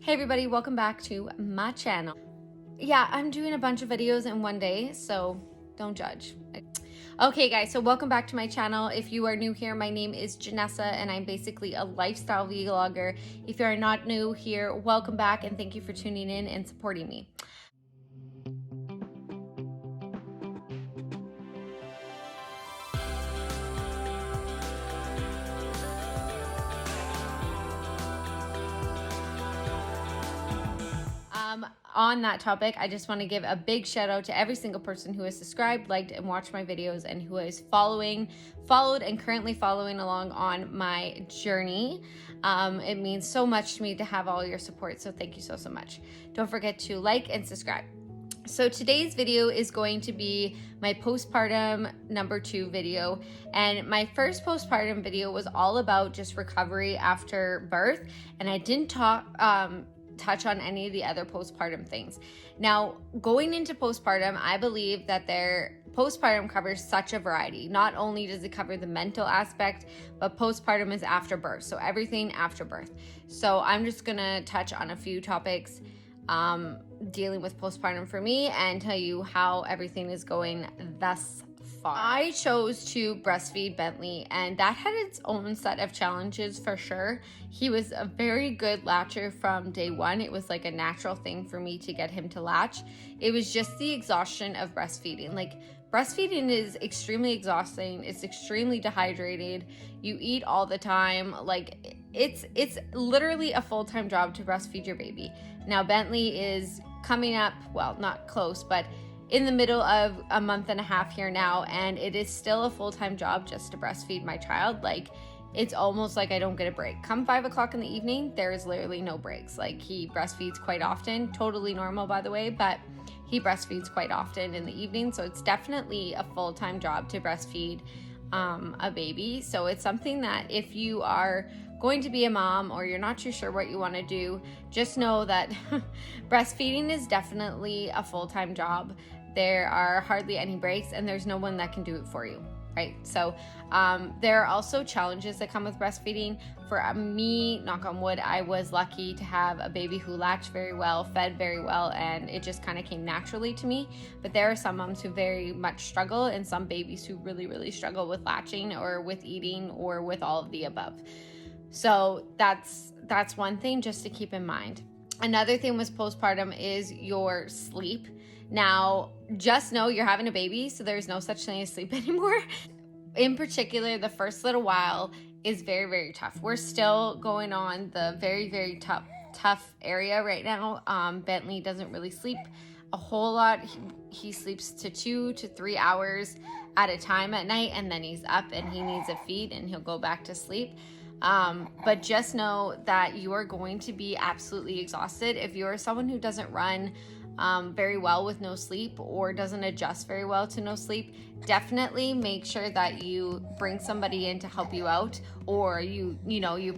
Hey everybody, welcome back to my channel. Yeah, I'm doing a bunch of videos in one day, so don't judge. Okay guys, so welcome back to my channel. If you are new here, my name is Janessa and I'm basically a lifestyle vlogger. If you are not new here, welcome back and thank you for tuning in and supporting me. On that topic, I just want to give a big shout out to every single person who has subscribed, liked, and watched my videos and who is followed and currently following along on my journey. It means so much to me to have all your support, so thank you so much. Don't forget to like and subscribe. So today's video is going to be my postpartum number 2 video, and my first postpartum video was all about just recovery after birth, and I didn't touch on any of the other postpartum things. Now, going into postpartum, I believe that their postpartum covers such a variety. Not only does it cover the mental aspect, but postpartum is after birth, so everything after birth. So I'm just gonna touch on a few topics dealing with postpartum for me and tell you how everything is going thus far. I chose to breastfeed Bentley, and that had its own set of challenges for sure. He was a very good latcher from day one. It was like a natural thing for me to get him to latch. It was just the exhaustion of breastfeeding. Like, breastfeeding is extremely exhausting. It's extremely dehydrated. You eat all the time. Like, it's literally a full-time job to breastfeed your baby. Now, Bentley is coming up, well, not close, but in the middle of a month and a half here now, and it is still a full-time job just to breastfeed my child. Like, it's almost like I don't get a break. Come 5 o'clock in the evening, there is literally no breaks. Like, he breastfeeds quite often, totally normal by the way, but he breastfeeds quite often in the evening, so it's definitely a full-time job to breastfeed a baby. So it's something that if you are going to be a mom or you're not too sure what you want to do, just know that breastfeeding is definitely a full-time job. There are hardly any breaks and there's no one that can do it for you, right? So there are also challenges that come with breastfeeding. For me, knock on wood, I was lucky to have a baby who latched very well, fed very well, and it just kind of came naturally to me. But there are some moms who very much struggle, and some babies who really struggle with latching or with eating or with all of the above. So that's one thing just to keep in mind. Another thing with postpartum is your sleep. Now, just know you're having a baby, so there's no such thing as sleep anymore. In particular, the first little while is very tough. We're still going on the very tough area right now. Bentley doesn't really sleep a whole lot. He sleeps to 2 to 3 hours at a time at night, and then he's up and he needs a feed and he'll go back to sleep. But just know that you are going to be absolutely exhausted. If you're someone who doesn't run very well with no sleep or doesn't adjust very well to no sleep, definitely make sure that you bring somebody in to help you out, or you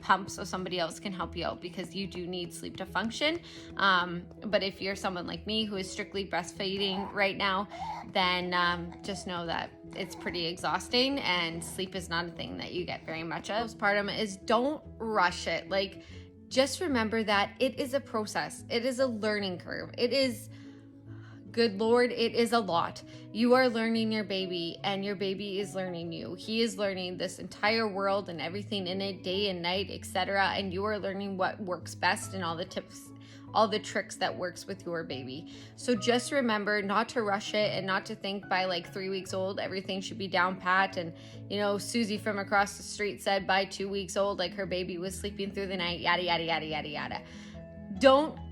pump so somebody else can help you out, because you do need sleep to function. But if you're someone like me who is strictly breastfeeding right now, then just know that it's pretty exhausting and sleep is not a thing that you get very much of. Postpartum is, don't rush it. Like, just remember that it is a process. It is a learning curve. It is, good Lord, it is a lot. You are learning your baby and your baby is learning you. He is learning this entire world and everything in it, day and night, etc. And you are learning what works best and all the tips, all the tricks that works with your baby. So just remember not to rush it and not to think by like 3 weeks old everything should be down pat. And Susie from across the street said by 2 weeks old, like, her baby was sleeping through the night, yada yada.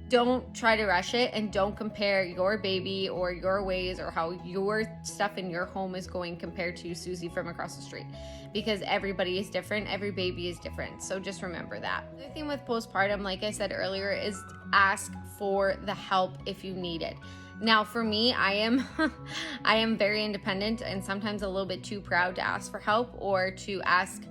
Don't try to rush it, and don't compare your baby or your ways or how your stuff in your home is going compared to Susie from across the street, because everybody is different. Every baby is different. So just remember that. The other thing with postpartum, like I said earlier, is ask for the help if you need it. Now, for me, I am very independent and sometimes a little bit too proud to ask for help or to ask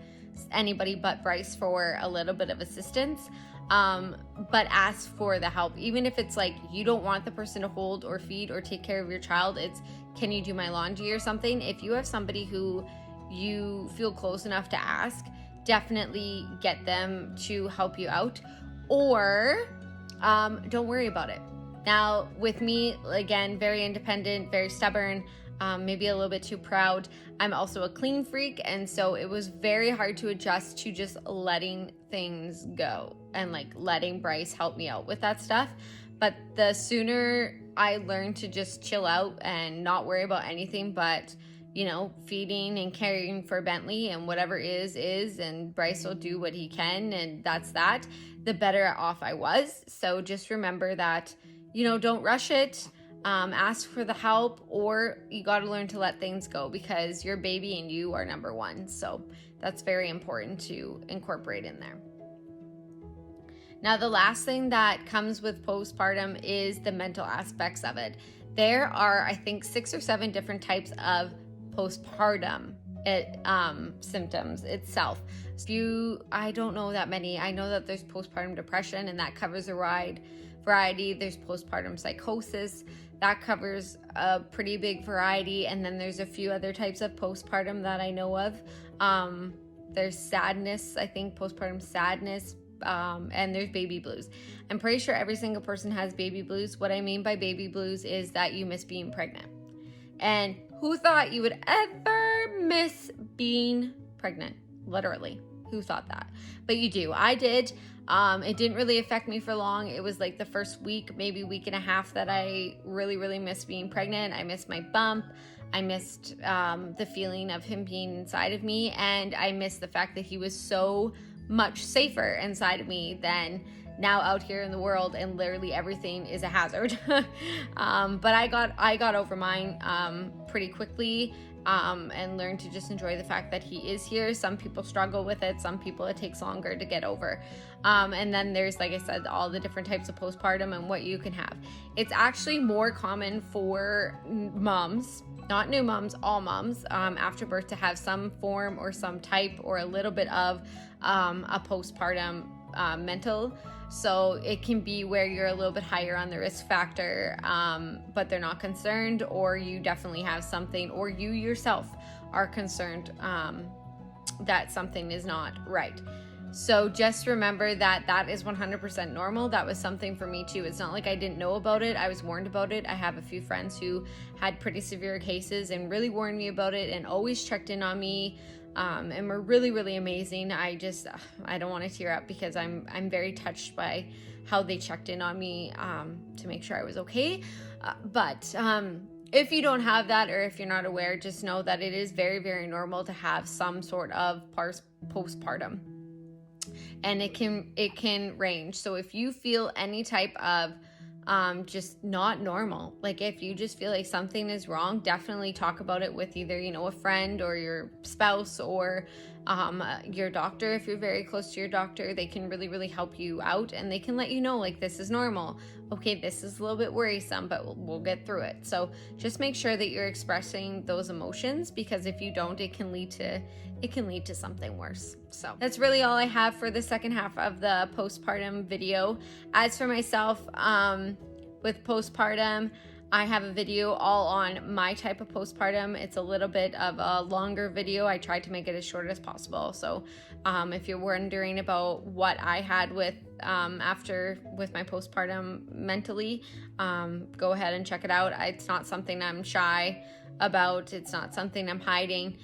anybody but Bryce for a little bit of assistance. But ask for the help. Even if it's like you don't want the person to hold or feed or take care of your child, it's, can you do my laundry or something? If you have somebody who you feel close enough to ask, definitely get them to help you out. Or don't worry about it. Now, with me, again, very independent, very stubborn, maybe a little bit too proud. I'm also a clean freak, and so it was very hard to adjust to just letting things go and like letting Bryce help me out with that stuff. But the sooner I learned to just chill out and not worry about anything but, you know, feeding and caring for Bentley, and whatever is, and Bryce will do what he can, and that's that, the better off I was. So just remember that, you know, don't rush it. Ask for the help, or you got to learn to let things go, because your baby and you are number one. So that's very important to incorporate in there. Now, the last thing that comes with postpartum is the mental aspects of it. There are, I think, 6 or 7 different types of postpartum symptoms itself. I don't know that many. I know that there's postpartum depression, and that covers a wide variety. There's postpartum psychosis, that covers a pretty big variety. And then there's a few other types of postpartum that I know of. There's sadness, I think postpartum sadness, and there's baby blues. I'm pretty sure every single person has baby blues. What I mean by baby blues is that you miss being pregnant. And who thought you would ever miss being pregnant? Literally, who thought that? But you do. I did. It didn't really affect me for long. It was like the first week, maybe week and a half, that I really missed being pregnant. I missed my bump. I missed the feeling of him being inside of me. And I missed the fact that he was so much safer inside of me than now out here in the world, and literally everything is a hazard. But I got over mine pretty quickly, and learned to just enjoy the fact that he is here. Some people struggle with it. Some people it takes longer to get over. And then there's, like I said, all the different types of postpartum and what you can have. It's actually more common for moms, not new moms, all moms, after birth, to have some form or some type or a little bit of a postpartum mental. So it can be where you're a little bit higher on the risk factor, but they're not concerned, or you definitely have something, or you yourself are concerned that something is not right. So just remember that that is 100% normal. That was something for me too. It's not like I didn't know about it. I was warned about it. I have a few friends who had pretty severe cases and really warned me about it and always checked in on me. And were really amazing. I don't want to tear up because I'm very touched by how they checked in on me to make sure I was okay. But if you don't have that, or if you're not aware, just know that it is very normal to have some sort of postpartum, and it can range. So if you feel any type of just not normal, like if you just feel like something is wrong, definitely talk about it with either, a friend or your spouse, or your doctor. If you're very close to your doctor, they can really help you out, and they can let you know, like, this is normal. Okay, this is a little bit worrisome, but we'll get through it. So just make sure that you're expressing those emotions, because if you don't, it can lead to something worse. So that's really all I have for the second half of the postpartum video. As for myself, with postpartum, I have a video all on my type of postpartum. It's a little bit of a longer video. I tried to make it as short as possible. So if you're wondering about what I had with with my postpartum mentally, go ahead and check it out. It's not something I'm shy about. It's not something I'm hiding.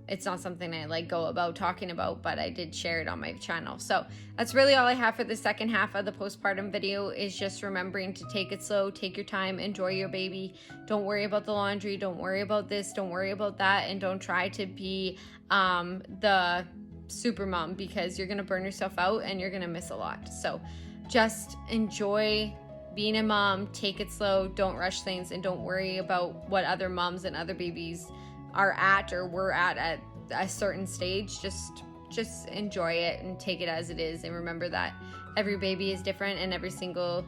It's not something I go about talking about, but I did share it on my channel. So that's really all I have for the second half of the postpartum video, is just remembering to take it slow, take your time, enjoy your baby. Don't worry about the laundry. Don't worry about this. Don't worry about that. And don't try to be the super mom, because you're going to burn yourself out and you're going to miss a lot. So just enjoy being a mom, take it slow, don't rush things, and don't worry about what other moms and other babies are at or were at a certain stage. Just enjoy it and take it as it is, and remember that every baby is different and every single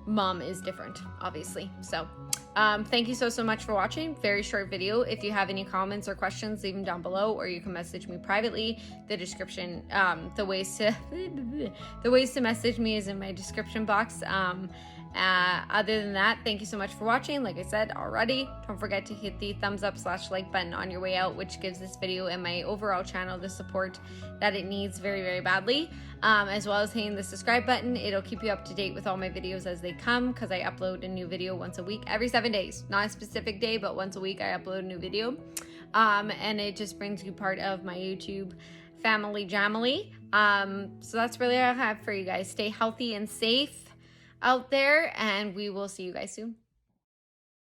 mom is different, obviously. So Thank you so much for watching. Very short video. If you have any comments or questions, leave them down below, or you can message me privately. The description, the ways to message me is in my description box. Other than that, thank you so much for watching. Like I said already, don't forget to hit the thumbs up / like button on your way out, which gives this video and my overall channel the support that it needs very badly, as well as hitting the subscribe button. It'll keep you up to date with all my videos as they come, because I upload a new video once a week, every 7 days. Not a specific day, but once a week I upload a new video, and it just brings you part of my YouTube family jamily. So that's really all I have for you guys. Stay healthy and safe out there, and we will see you guys soon.